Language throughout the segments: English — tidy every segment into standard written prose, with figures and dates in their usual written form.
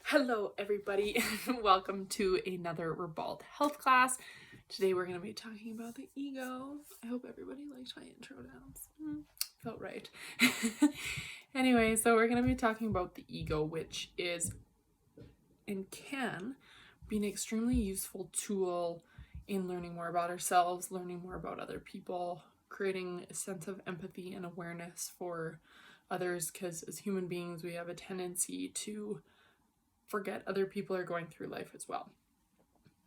Hello everybody, welcome to another theRIBALD health class. Today we're going to be talking about the ego. I hope everybody liked my intro downs. Felt right. Anyway, so we're going to be talking about the ego, which is and can be an extremely useful tool in learning more about ourselves, learning more about other people, creating a sense of empathy and awareness for others, because as human beings we have a tendency to forget other people are going through life as well.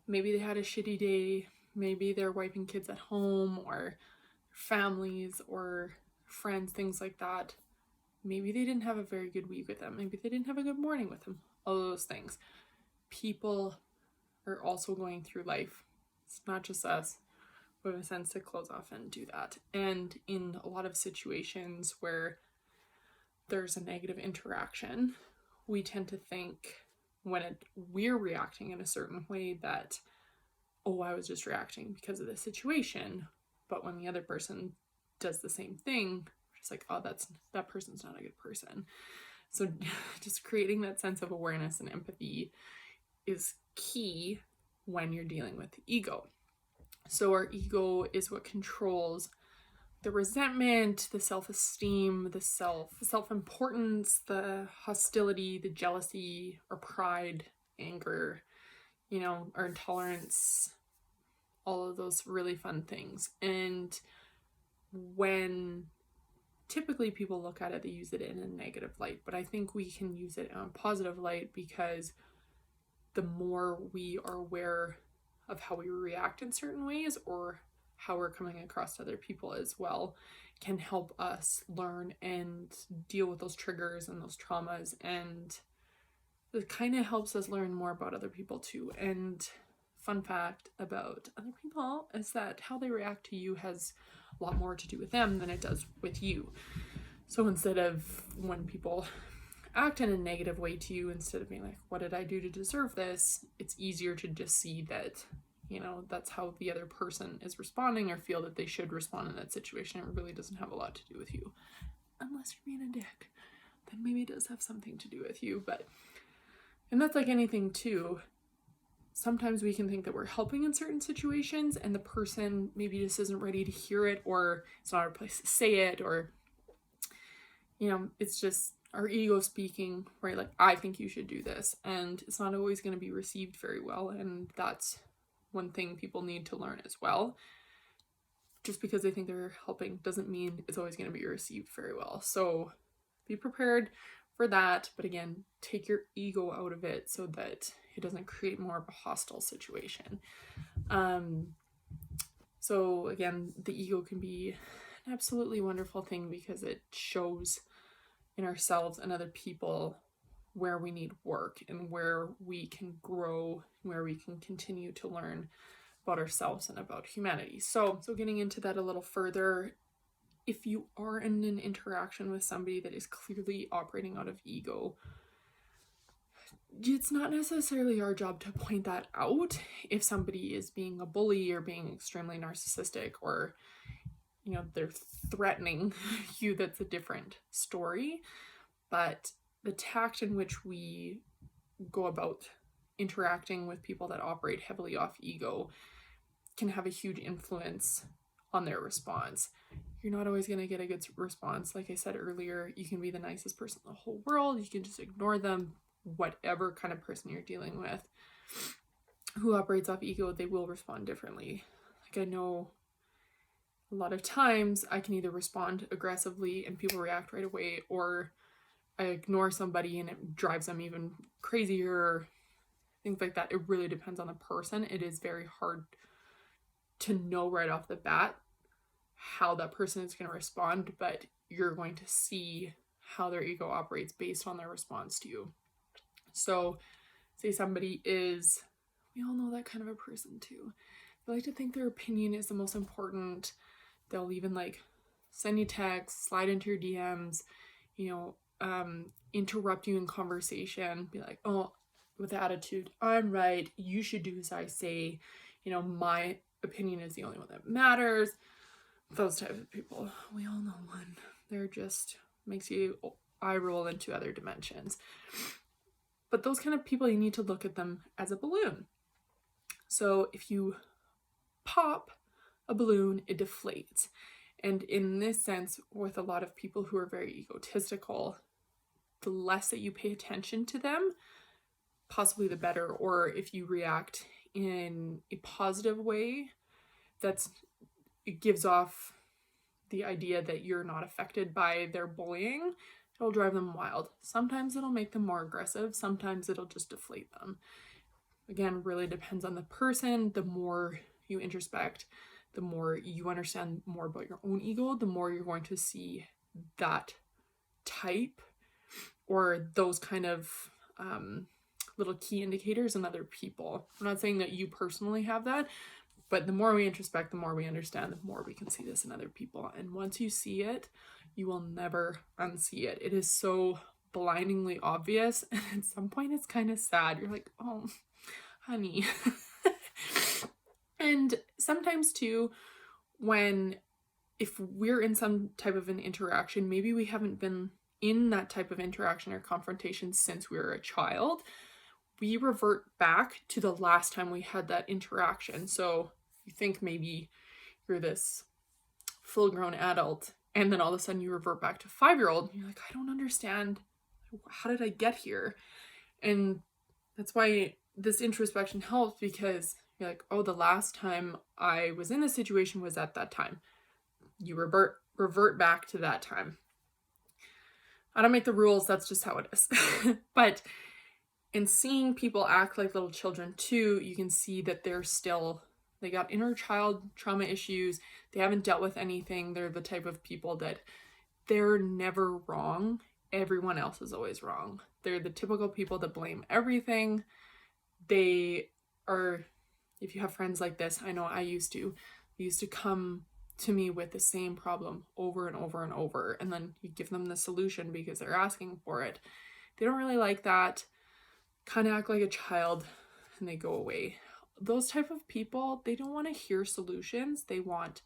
Maybe they had a shitty day, maybe they're wiping kids at home or families or friends, things like that. Maybe they didn't have a very good week with them, maybe they didn't have a good morning with them, all those things. People are also going through life. It's not just us. We have a sense to close off and do that. And in a lot of situations where there's a negative interaction, we tend to think when we're reacting in a certain way that, oh, I was just reacting because of the situation. But when the other person does the same thing, we're just like, oh, that person's not a good person. So just creating that sense of awareness and empathy is key when you're dealing with the ego. So our ego is what controls the resentment, the self-esteem, the self-importance, the hostility, the jealousy, or pride, anger, our intolerance, all of those really fun things. And when typically people look at it, they use it in a negative light, but I think we can use it in a positive light, because the more we are aware of how we react in certain ways or how we're coming across to other people as well, can help us learn and deal with those triggers and those traumas, and it kind of helps us learn more about other people too. And fun fact about other people is that how they react to you has a lot more to do with them than it does with you. So instead of when people act in a negative way to you, instead of being like, what did I do to deserve this, it's easier to just see that that's how the other person is responding, or feel that they should respond in that situation. It really doesn't have a lot to do with you, unless you're being a dick. Then maybe it does have something to do with you. And that's like anything too. Sometimes we can think that we're helping in certain situations, and the person maybe just isn't ready to hear it, or it's not our place to say it, or it's just our ego speaking, right? Like, I think you should do this, and it's not always going to be received very well. And that's one thing people need to learn as well. Just because they think they're helping doesn't mean it's always going to be received very well. So be prepared for that. But again, take your ego out of it so that it doesn't create more of a hostile situation. So again, the ego can be an absolutely wonderful thing, because it shows in ourselves and other people where we need work and where we can grow, where we can continue to learn about ourselves and about humanity. So getting into that a little further, if you are in an interaction with somebody that is clearly operating out of ego, it's not necessarily our job to point that out. If somebody is being a bully or being extremely narcissistic, or they're threatening you, that's a different story. But the tact in which we go about interacting with people that operate heavily off ego can have a huge influence on their response. You're not always going to get a good response. Like I said earlier, you can be the nicest person in the whole world, you can just ignore them. Whatever kind of person you're dealing with who operates off ego, they will respond differently. Like, I know a lot of times I can either respond aggressively and people react right away, or I ignore somebody and it drives them even crazier, things like that. It really depends on the person. It is very hard to know right off the bat how that person is going to respond, but you're going to see how their ego operates based on their response to you. So say somebody is, we all know that kind of a person too. They like to think their opinion is the most important. They'll even like send you texts, slide into your DMs, interrupt you in conversation, be like, oh, with attitude, I'm right, you should do as I say, my opinion is the only one that matters. Those types of people, we all know one. They're just makes you eye roll into other dimensions. But those kind of people, you need to look at them as a balloon. So if you pop a balloon, it deflates. And in this sense, with a lot of people who are very egotistical, the less that you pay attention to them, possibly the better. Or if you react in a positive way, it gives off the idea that you're not affected by their bullying, it'll drive them wild. Sometimes it'll make them more aggressive. Sometimes it'll just deflate them. Again, really depends on the person. The more you introspect, the more you understand more about your own ego, the more you're going to see that type or those kind of little key indicators in other people. I'm not saying that you personally have that, but the more we introspect, the more we understand, the more we can see this in other people. And once you see it, you will never unsee it. It is so blindingly obvious. And at some point, it's kind of sad. You're like, oh, honey. And sometimes too, if we're in some type of an interaction, maybe we haven't been in that type of interaction or confrontation since we were a child, we revert back to the last time we had that interaction. So you think maybe you're this full-grown adult, and then all of a sudden you revert back to 5-year-old, and you're like, I don't understand. How did I get here? And that's why this introspection helps, because you're like, oh, the last time I was in this situation was at that time. You revert back to that time. I don't make the rules, that's just how it is. But in seeing people act like little children too, you can see that they got inner child trauma issues. They haven't dealt with anything. They're the type of people that they're never wrong. Everyone else is always wrong. They're the typical people that blame everything. They are, if you have friends like this, I know I used to come to me with the same problem over and over and over, and then you give them the solution because they're asking for it. They don't really like that, kind of act like a child, and they go away. Those type of people, they don't want to hear solutions. They want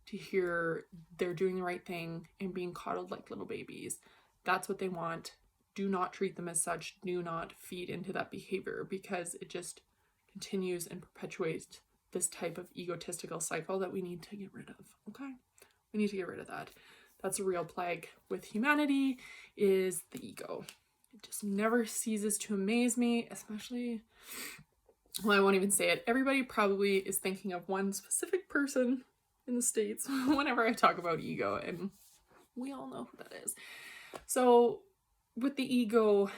to hear they're doing the right thing and being coddled like little babies. That's what they want. Do not treat them as such. Do not feed into that behavior, because it just continues and perpetuates this type of egotistical cycle that we need to get rid of. Okay? We need to get rid of that. That's a real plague with humanity, is the ego. It just never ceases to amaze me, especially, well, I won't even say it. Everybody probably is thinking of one specific person in the States whenever I talk about ego, and we all know who that is. So with the ego,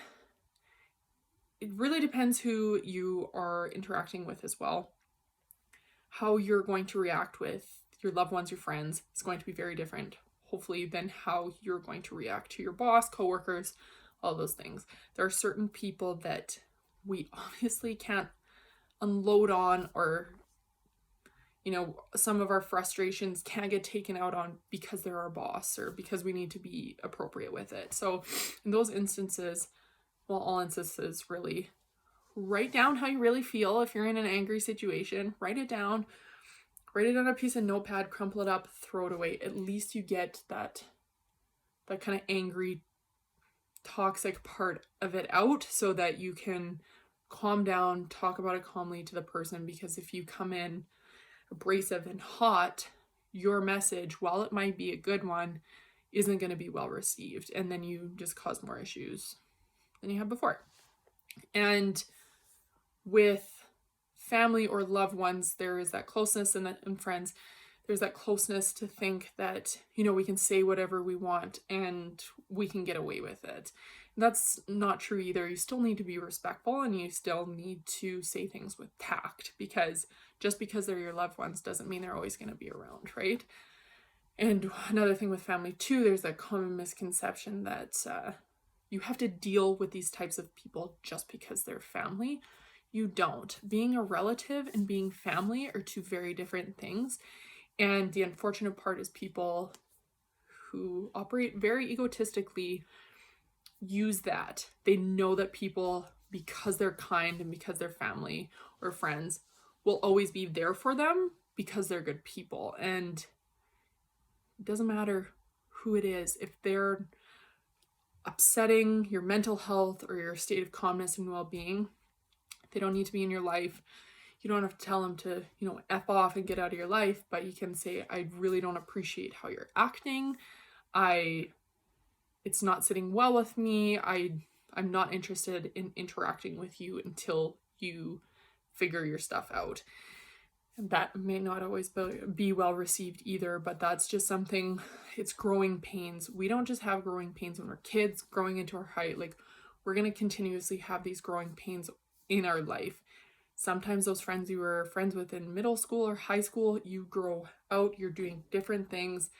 it really depends who you are interacting with as well. How you're going to react with your loved ones, your friends, is going to be very different, hopefully, than how you're going to react to your boss, coworkers, all those things. There are certain people that we obviously can't unload on, or, you know, some of our frustrations can't get taken out on because they're our boss or because we need to be appropriate with it. So in those instances, well, all instances really, write down how you really feel. If you're in an angry situation, write it down on a piece of notepad, crumple it up, throw it away. At least you get that kind of angry, toxic part of it out, so that you can calm down, talk about it calmly to the person. Because if you come in abrasive and hot, your message, while it might be a good one, isn't going to be well received, and then you just cause more issues than you had before. And with family or loved ones, there is that closeness, and friends, there's that closeness to think that, you know, we can say whatever we want and we can get away with it. That's not true either. You still need to be respectful, and you still need to say things with tact, because just because they're your loved ones doesn't mean they're always going to be around, right? And another thing with family too, there's that common misconception that you have to deal with these types of people just because they're family. You don't. Being a relative and being family are two very different things. And the unfortunate part is people who operate very egotistically use that. They know that people, because they're kind and because they're family or friends, will always be there for them because they're good people. And it doesn't matter who it is. If they're upsetting your mental health or your state of calmness and well-being, they don't need to be in your life. You don't have to tell them to, F off and get out of your life, but you can say, I really don't appreciate how you're acting. It's not sitting well with me. I'm not interested in interacting with you until you figure your stuff out. And that may not always be well received either, but that's just something, it's growing pains. We don't just have growing pains when we're kids growing into our height. Like, we're going to continuously have these growing pains in our life. Sometimes those friends you were friends with in middle school or high school, you grow out, you're doing different things.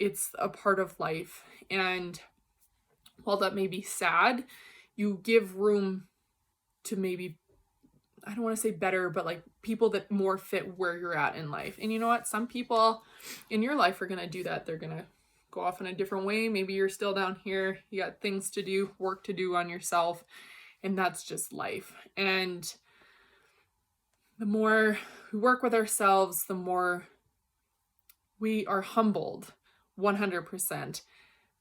It's a part of life. And while that may be sad, you give room to maybe, I don't want to say better, but like people that more fit where you're at in life. And you know what? Some people in your life are going to do that. They're going to go off in a different way. Maybe you're still down here. You got things to do, work to do on yourself. And that's just life. And the more we work with ourselves, the more we are humbled. 100%.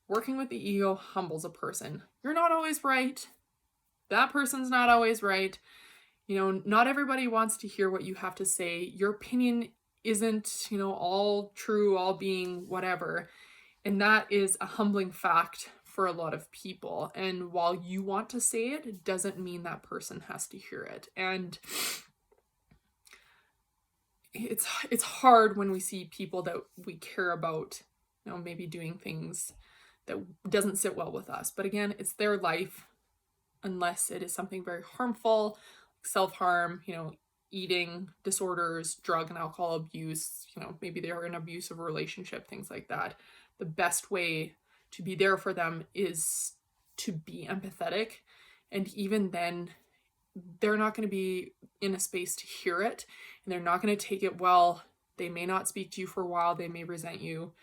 Working with the ego humbles a person. You're not always right. That person's not always right. Not everybody wants to hear what you have to say. Your opinion isn't, all true, all being whatever. And that is a humbling fact for a lot of people. And while you want to say it, it doesn't mean that person has to hear it. And it's hard when we see people that we care about, maybe doing things that doesn't sit well with us. But again, it's their life, unless it is something very harmful, self-harm, eating disorders, drug and alcohol abuse, maybe they're in an abusive relationship, things like that. The best way to be there for them is to be empathetic. And even then, they're not going to be in a space to hear it, and they're not going to take it well. They may not speak to you for a while. They may resent you.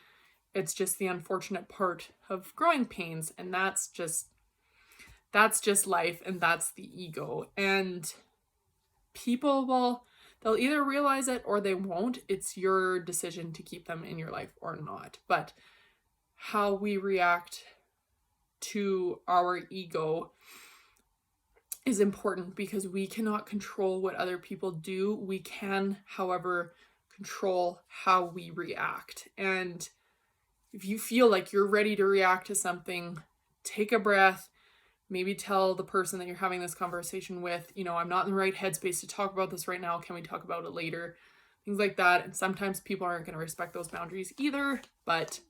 It's just the unfortunate part of growing pains, and that's just life, and that's the ego. And people they'll either realize it or they won't. It's your decision to keep them in your life or not. But how we react to our ego is important, because we cannot control what other people do. We can, however, control how we react. And if you feel like you're ready to react to something, take a breath. Maybe tell the person that you're having this conversation with, I'm not in the right headspace to talk about this right now. Can we talk about it later? Things like that. And sometimes people aren't going to respect those boundaries either. But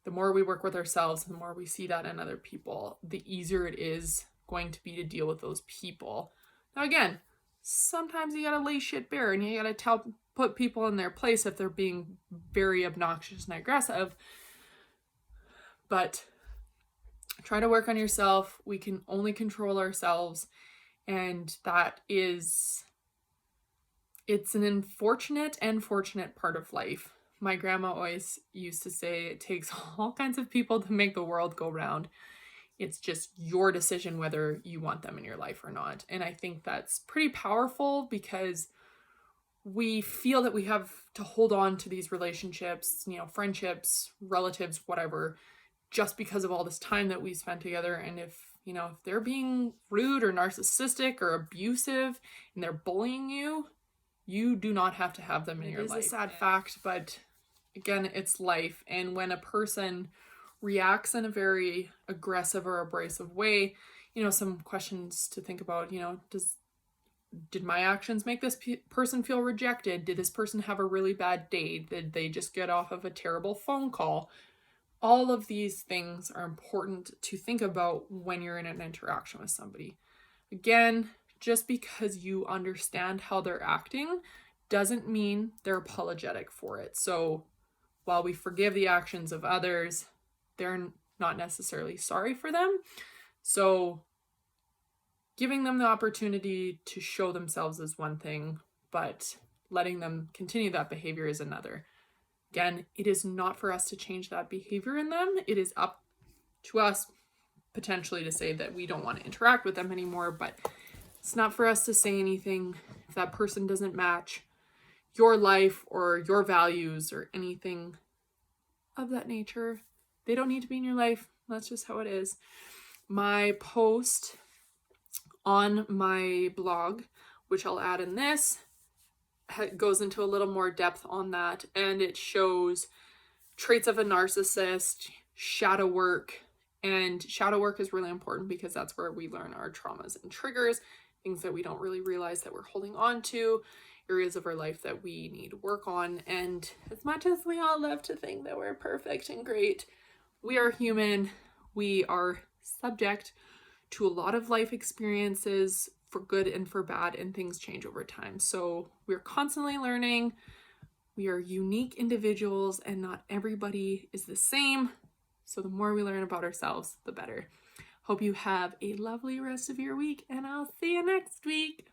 the more we work with ourselves, the more we see that in other people, the easier it is going to be to deal with those people. Now, again, sometimes you got to lay shit bare, and you got to put people in their place if they're being very obnoxious and aggressive. But try to work on yourself. We can only control ourselves. And it's an unfortunate and fortunate part of life. My grandma always used to say it takes all kinds of people to make the world go round. It's just your decision whether you want them in your life or not. And I think that's pretty powerful, because we feel that we have to hold on to these relationships, friendships, relatives, whatever, just because of all this time that we spent together. And if they're being rude or narcissistic or abusive and they're bullying you, you do not have to have them in your life. It is a sad fact, but again, it's life. And when a person reacts in a very aggressive or abrasive way, some questions to think about, did my actions make this person feel rejected? Did this person have a really bad day? Did they just get off of a terrible phone call? All of these things are important to think about when you're in an interaction with somebody. Again, just because you understand how they're acting doesn't mean they're apologetic for it. So while we forgive the actions of others, they're not necessarily sorry for them. So giving them the opportunity to show themselves is one thing, but letting them continue that behavior is another. Again, it is not for us to change that behavior in them. It is up to us potentially to say that we don't want to interact with them anymore, but it's not for us to say anything if that person doesn't match your life or your values or anything of that nature. They don't need to be in your life. That's just how it is. my post on my blog, which I'll add in this, goes into a little more depth on that, and it shows traits of a narcissist, shadow work. And shadow work is really important because that's where we learn our traumas and triggers, things that we don't really realize that we're holding on to, areas of our life that we need work on. And as much as we all love to think that we're perfect and great, we are human. We are subject to a lot of life experiences for good and for bad, and things change over time. So we're constantly learning. We are unique individuals, and not everybody is the same. So the more we learn about ourselves, the better. Hope you have a lovely rest of your week, and I'll see you next week.